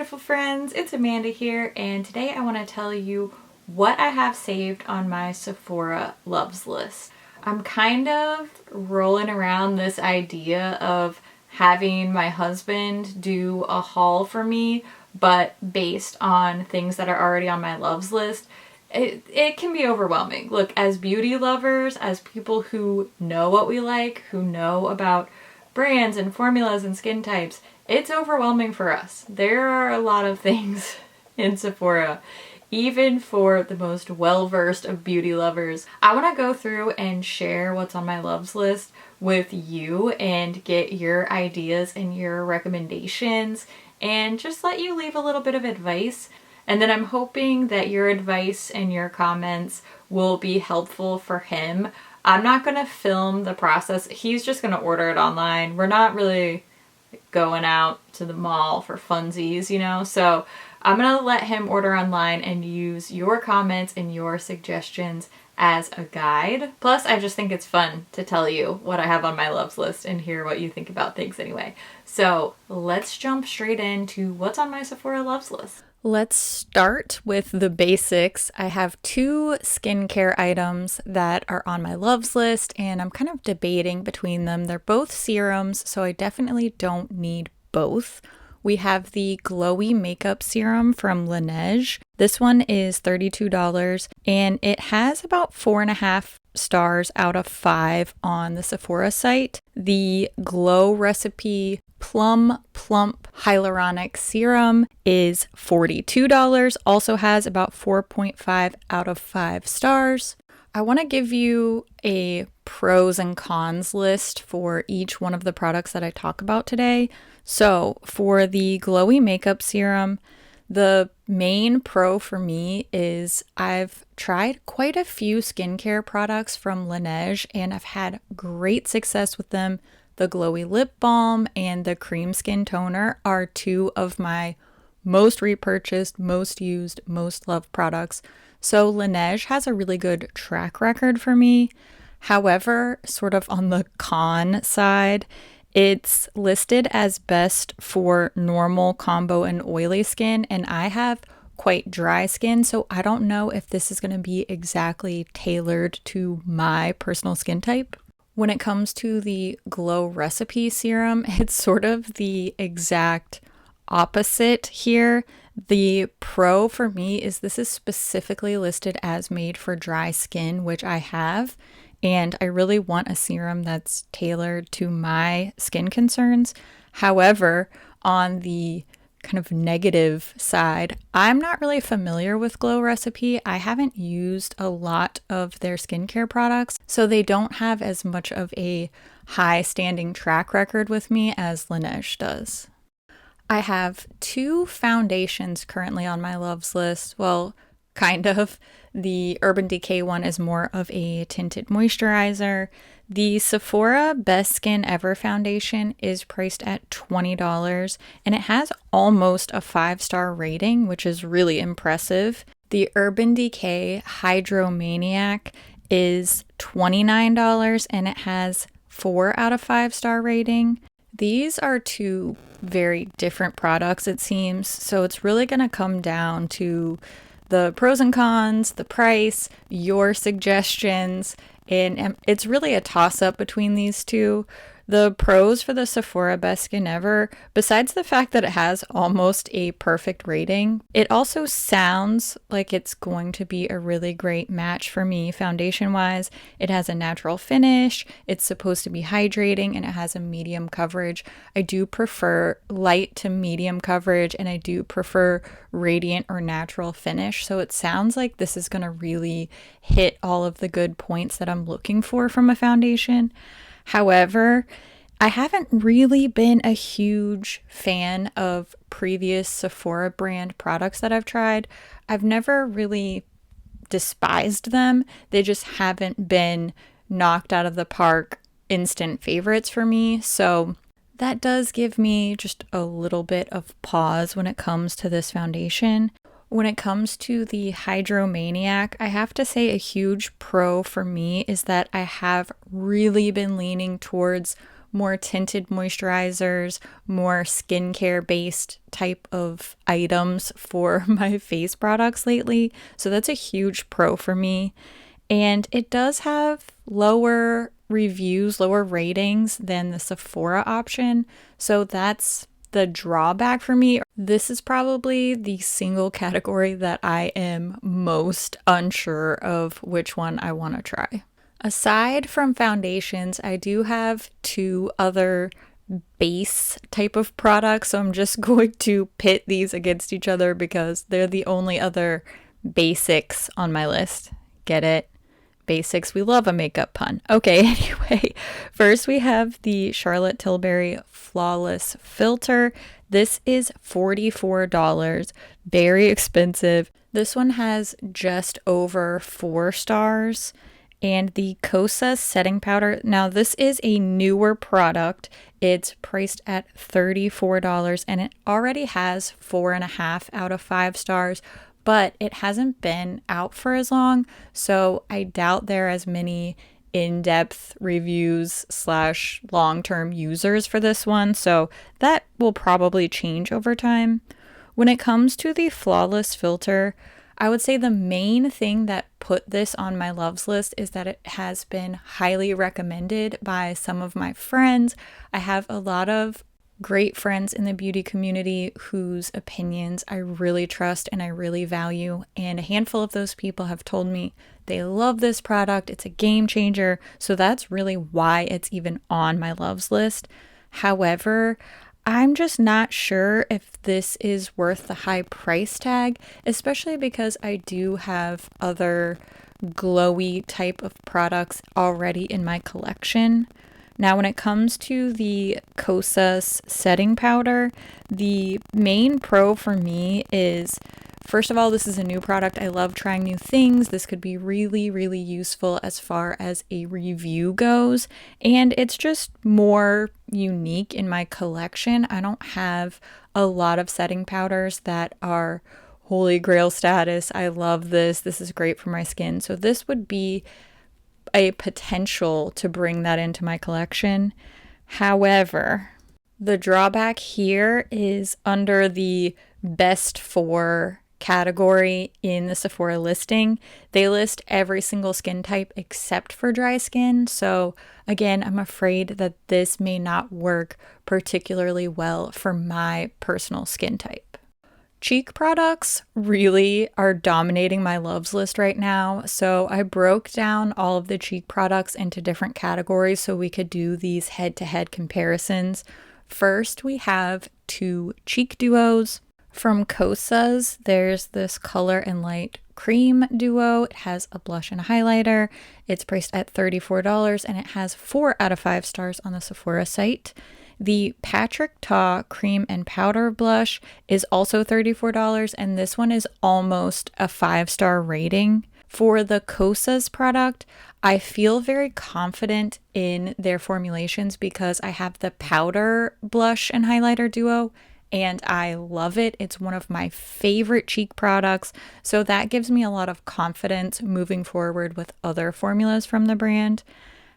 beautiful friends, it's Amanda here, and today I want to tell you what I have saved on my Sephora loves list. I'm kind of rolling around this idea of having my husband do a haul for me, but based on things that are already on my loves list. It can be overwhelming. Look, as beauty lovers, as people who know what we like, who know about brands and formulas and skin types, it's overwhelming for us. There are a lot of things in Sephora, even for the most well-versed of beauty lovers. I want to go through and share what's on my loves list with you and get your ideas and your recommendations and just let you leave a little bit of advice. And then I'm hoping that your advice and your comments will be helpful for him. I'm not going to film the process. He's just going to order it online. We're not really going out to the mall for funsies, you know? So I'm going to let him order online and use your comments and your suggestions as a guide. Plus, I just think it's fun to tell you what I have on my loves list and hear what you think about things anyway. So let's jump straight into what's on my Sephora loves list. Let's start with the basics. I have 2 skincare items that are on my loves list, and I'm kind of debating between them. They're both serums, so I definitely don't need both. We have the Glowy Makeup Serum from Laneige. This one is $32, and it has about 4.5 stars out of 5 on the Sephora site. The Glow Recipe Plum Plump Hyaluronic Serum is $42, also has about 4.5 out of 5 stars. I want to give you a pros and cons list for each one of the products that I talk about today. So for the Glowy Makeup Serum, the main pro for me is I've tried quite a few skincare products from Laneige and I've had great success with them. The Glowy Lip Balm and the Cream Skin Toner are 2 of my most repurchased, most used, most loved products. So Laneige has a really good track record for me. However, sort of on the con side, it's listed as best for normal, combo, and oily skin, and I have quite dry skin, so I don't know if this is going to be exactly tailored to my personal skin type. When it comes to the Glow Recipe Serum, it's sort of the exact opposite here. The pro for me is this is specifically listed as made for dry skin, which I have, and I really want a serum that's tailored to my skin concerns. However, on the kind of negative side, I'm not really familiar with Glow Recipe. I haven't used a lot of their skincare products, so they don't have as much of a high standing track record with me as Laneige does. I have 2 foundations currently on my loves list. Well, kind of. The Urban Decay one is more of a tinted moisturizer. The Sephora Best Skin Ever foundation is priced at $20 and it has almost a 5-star rating, which is really impressive. The Urban Decay Hydromaniac is $29 and it has 4 out of 5-star rating. These are 2 very different products, it seems, so it's really going to come down to the pros and cons, the price, your suggestions, and it's really a toss-up between these 2. The pros for the Sephora Best Skin Ever, besides the fact that it has almost a perfect rating, it also sounds like it's going to be a really great match for me foundation-wise. It has a natural finish, it's supposed to be hydrating, and it has a medium coverage. I do prefer light to medium coverage, and I do prefer radiant or natural finish, so it sounds like this is going to really hit all of the good points that I'm looking for from a foundation. However, I haven't really been a huge fan of previous Sephora brand products that I've tried. I've never really despised them. They just haven't been knocked out of the park instant favorites for me. So that does give me just a little bit of pause when it comes to this foundation. When it comes to the Hydromaniac, I have to say a huge pro for me is that I have really been leaning towards more tinted moisturizers, more skincare based type of items for my face products lately. So that's a huge pro for me. And it does have lower reviews, lower ratings than the Sephora option. So that's the drawback for me. This is probably the single category that I am most unsure of which one I want to try. Aside from foundations, I do have two other base type of products. So I'm just going to pit these against each other because they're the only other basics on my list. Get it? Basics. We love a makeup pun. Okay, anyway, first we have the Charlotte Tilbury Flawless Filter. This is $44, very expensive. This one has just over 4 stars. And the Kosas setting powder. Now, this is a newer product. It's priced at $34 and it already has 4.5 out of 5 stars. But it hasn't been out for as long, so I doubt there are as many in-depth reviews / long-term users for this one, so that will probably change over time. When it comes to the Flawless Filter, I would say the main thing that put this on my loves list is that it has been highly recommended by some of my friends. I have a lot of great friends in the beauty community whose opinions I really trust and I really value. And a handful of those people have told me they love this product. It's a game changer. So that's really why it's even on my loves list. However, I'm just not sure if this is worth the high price tag, especially because I do have other glowy type of products already in my collection. Now, when it comes to the Kosas setting powder, the main pro for me is, first of all, this is a new product. I love trying new things. This could be really, really useful as far as a review goes. And it's just more unique in my collection. I don't have a lot of setting powders that are holy grail status. I love this. This is great for my skin. So this would be a potential to bring that into my collection. However, the drawback here is under the best 4 category in the Sephora listing. They list every single skin type except for dry skin. So again, I'm afraid that this may not work particularly well for my personal skin type. Cheek products really are dominating my loves list right now. So I broke down all of the cheek products into different categories so we could do these head-to-head comparisons. First, we have 2 cheek duos. From Kosas, there's this Color and Light Cream Duo. It has a blush and a highlighter. It's priced at $34 and it has 4 out of 5 stars on the Sephora site. The Patrick Ta Cream and Powder Blush is also $34, and this one is almost a 5-star rating. For the Kosas product, I feel very confident in their formulations because I have the powder blush and highlighter duo, and I love it. It's one of my favorite cheek products, so that gives me a lot of confidence moving forward with other formulas from the brand.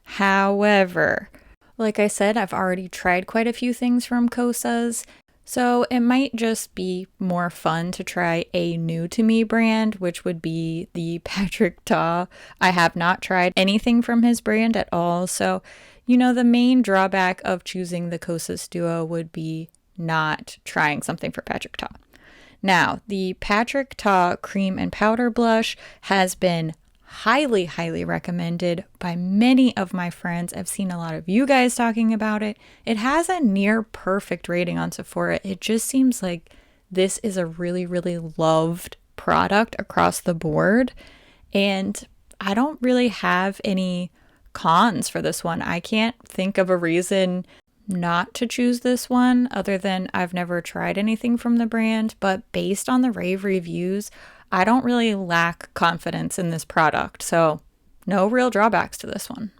However, like I said, I've already tried quite a few things from Kosas, so it might just be more fun to try a new to me brand, which would be the Patrick Ta. I have not tried anything from his brand at all, so the main drawback of choosing the Kosas duo would be not trying something for Patrick Ta. Now, the Patrick Ta Cream and Powder Blush has been highly, highly recommended by many of my friends. I've seen a lot of you guys talking about it. It has a near perfect rating on Sephora. It just seems like this is a really, really loved product across the board. And I don't really have any cons for this one. I can't think of a reason not to choose this one other than I've never tried anything from the brand, but based on the rave reviews, I don't really lack confidence in this product, so no real drawbacks to this one.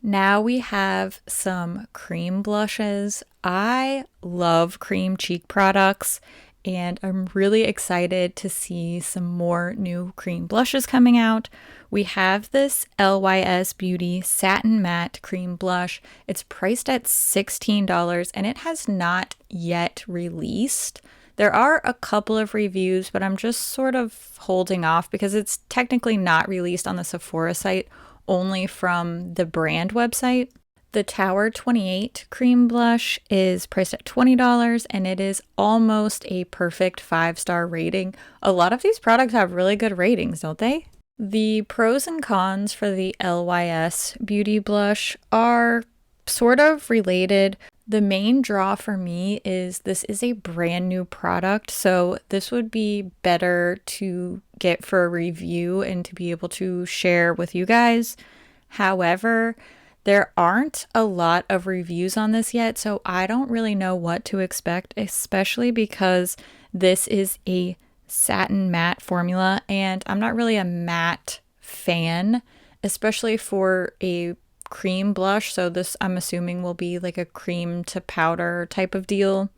Now we have some cream blushes. I love cream cheek products, and I'm really excited to see some more new cream blushes coming out. We have this LYS Beauty Satin Matte Cream Blush. It's priced at $16 and it has not yet released. There are a couple of reviews, but I'm just sort of holding off because it's technically not released on the Sephora site, only from the brand website. The Tower 28 cream blush is priced at $20 and it is almost a perfect 5-star rating. A lot of these products have really good ratings, don't they? The pros and cons for the LYS Beauty Blush are sort of related. The main draw for me is this is a brand new product, so this would be better to get for a review and to be able to share with you guys. However, there aren't a lot of reviews on this yet, so I don't really know what to expect, especially because this is a satin matte formula, and I'm not really a matte fan, especially for a cream blush. So this, I'm assuming, will be like a cream to powder type of deal.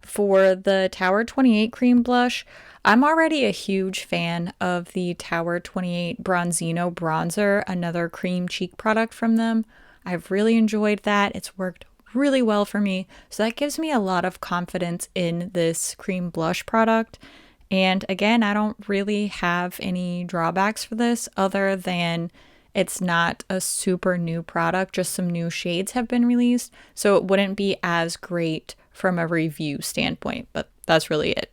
For the Tower 28 cream blush, I'm already a huge fan of the Tower 28 Bronzino bronzer, another cream cheek product from them. I've really enjoyed that. It's worked really well for me. So that gives me a lot of confidence in this cream blush product. And again, I don't really have any drawbacks for this other than it's not a super new product, just some new shades have been released. So it wouldn't be as great from a review standpoint, but that's really it.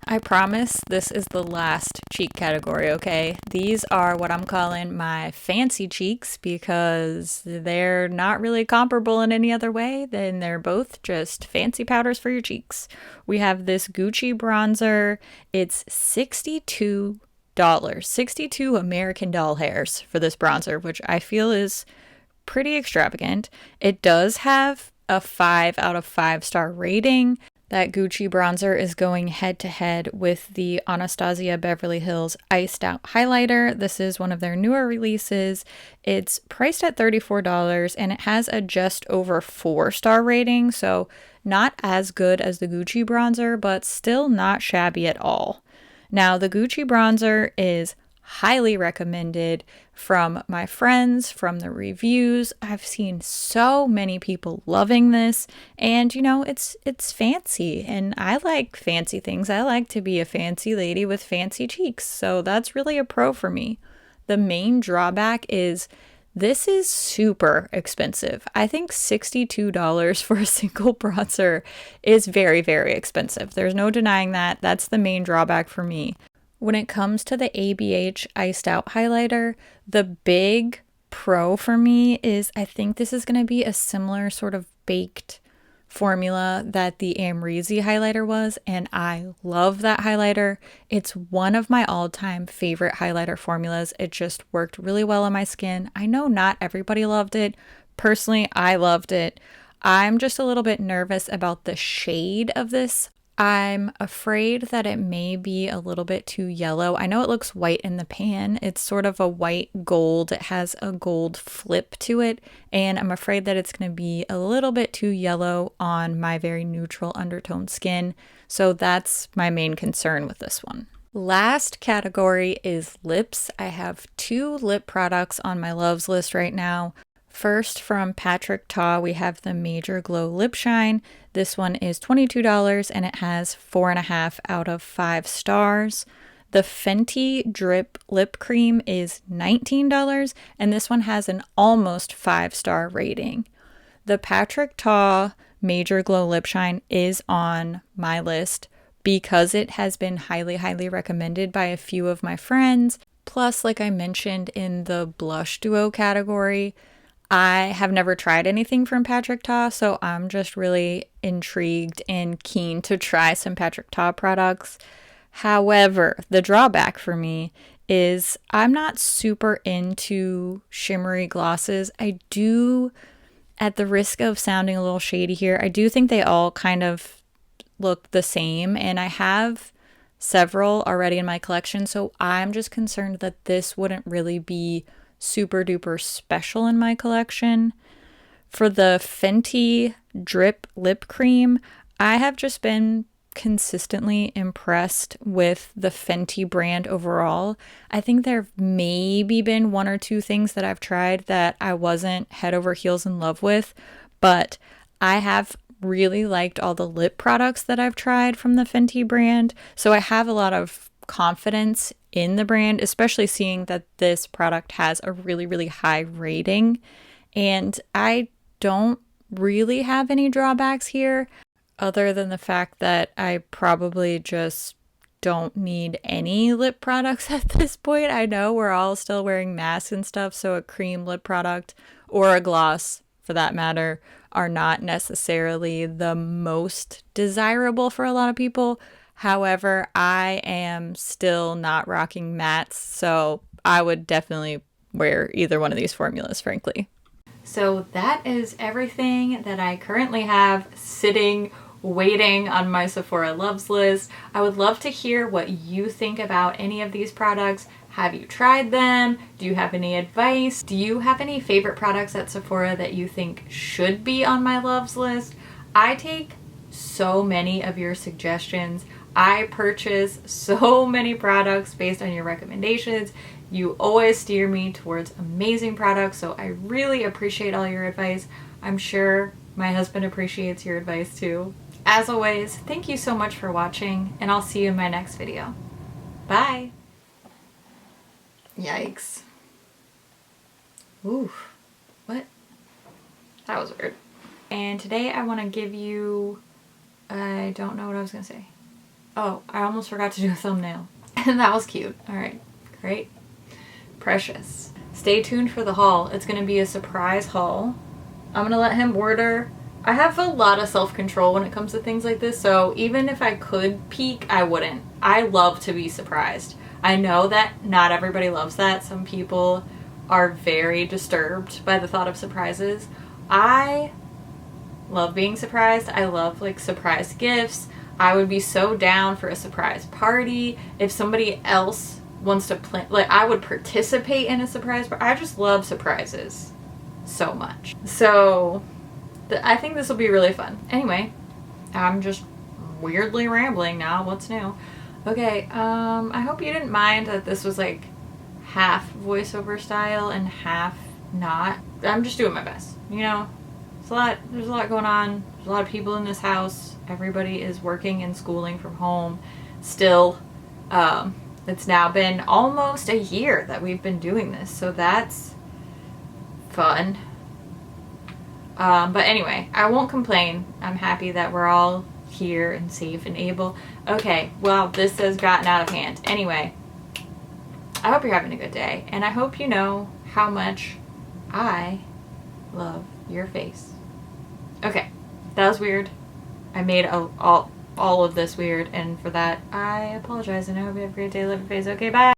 I promise this is the last cheek category, okay? These are what I'm calling my fancy cheeks because they're not really comparable in any other way. Then they're both just fancy powders for your cheeks. We have this Gucci bronzer. It's $62, 62 American doll hairs for this bronzer, which I feel is pretty extravagant. It does have a 5 out of 5-star rating. That Gucci bronzer is going head to head with the Anastasia Beverly Hills Iced Out Highlighter. This is one of their newer releases. It's priced at $34 and it has a just over 4-star rating, so not as good as the Gucci bronzer, but still not shabby at all. Now, the Gucci bronzer is highly recommended from my friends, from the reviews. I've seen so many people loving this, and you know, it's fancy, and I like fancy things. I like to be a fancy lady with fancy cheeks, so that's really a pro for me. The main drawback is this is super expensive. I think $62 for a single bronzer is very, very expensive. There's no denying that. That's the main drawback for me. When it comes to the ABH Iced Out Highlighter, the big pro for me is I think this is going to be a similar sort of baked formula that the Amrezy highlighter was, and I love that highlighter. It's one of my all-time favorite highlighter formulas. It just worked really well on my skin. I know not everybody loved it. Personally, I loved it. I'm just a little bit nervous about the shade of this. I'm afraid that it may be a little bit too yellow. I know it looks white in the pan. It's sort of a white gold. It has a gold flip to it, and I'm afraid that it's going to be a little bit too yellow on my very neutral undertone skin. So that's my main concern with this one. Last category is lips. I have 2 lip products on my loves list right now. First, from Patrick Ta, we have the Major Glow Lip Shine. This one is $22 and it has 4.5 out of 5 stars. The Fenty Drip Lip Cream is $19 and this one has an almost 5-star rating. The Patrick Ta Major Glow Lip Shine is on my list because it has been highly, highly recommended by a few of my friends. Plus, like I mentioned in the blush duo category, I have never tried anything from Patrick Ta, so I'm just really intrigued and keen to try some Patrick Ta products. However, the drawback for me is I'm not super into shimmery glosses. I do, at the risk of sounding a little shady here, I do think they all kind of look the same, and I have several already in my collection, so I'm just concerned that this wouldn't really be super duper special in my collection. For the Fenty Drip Lip Cream, I have just been consistently impressed with the Fenty brand overall. I think there have maybe been one or two things that I've tried that I wasn't head over heels in love with, but I have really liked all the lip products that I've tried from the Fenty brand. So I have a lot of confidence in the brand, especially seeing that this product has a really, really high rating. And I don't really have any drawbacks here, other than the fact that I probably just don't need any lip products at this point. I know we're all still wearing masks and stuff, so a cream lip product or a gloss, for that matter, are not necessarily the most desirable for a lot of people. However, I am still not rocking mattes, so I would definitely wear either one of these formulas, frankly. So that is everything that I currently have sitting waiting on my Sephora loves list. I would love to hear what you think about any of these products. Have you tried them? Do you have any advice? Do you have any favorite products at Sephora that you think should be on my loves list? I take so many of your suggestions. I purchase so many products based on your recommendations. You always steer me towards amazing products, so I really appreciate all your advice. I'm sure my husband appreciates your advice too. As always, thank you so much for watching, and I'll see you in my next video. Bye! Yikes. Oof. What? That was weird. And today I want to give you... I don't know what I was going to say. Oh, I almost forgot to do a thumbnail. And that was cute. Alright, great. Precious. Stay tuned for the haul. It's going to be a surprise haul. I'm going to let him order. I have a lot of self-control when it comes to things like this, so even if I could peek, I wouldn't. I love to be surprised. I know that not everybody loves that. Some people are very disturbed by the thought of surprises. I love being surprised. I love like surprise gifts. I would be so down for a surprise party. If somebody else wants to plan, like I would participate in a surprise party. I just love surprises so much. So I think this will be really fun. Anyway, I'm just weirdly rambling now. What's new? Okay, I hope you didn't mind that this was like half voiceover style and half not. I'm just doing my best, you know? There's a lot going on. There's a lot of people in this house. Everybody is working and schooling from home still. It's now been almost a year that we've been doing this, so that's fun. But anyway, I won't complain. I'm happy that we're all here and safe and able. Okay, well, this has gotten out of hand. Anyway, I hope you're having a good day, and I hope you know how much I love your face. Okay, that was weird. I made all of this weird, and for that, I apologize, and I hope you have a great day. Love your face. Okay, bye!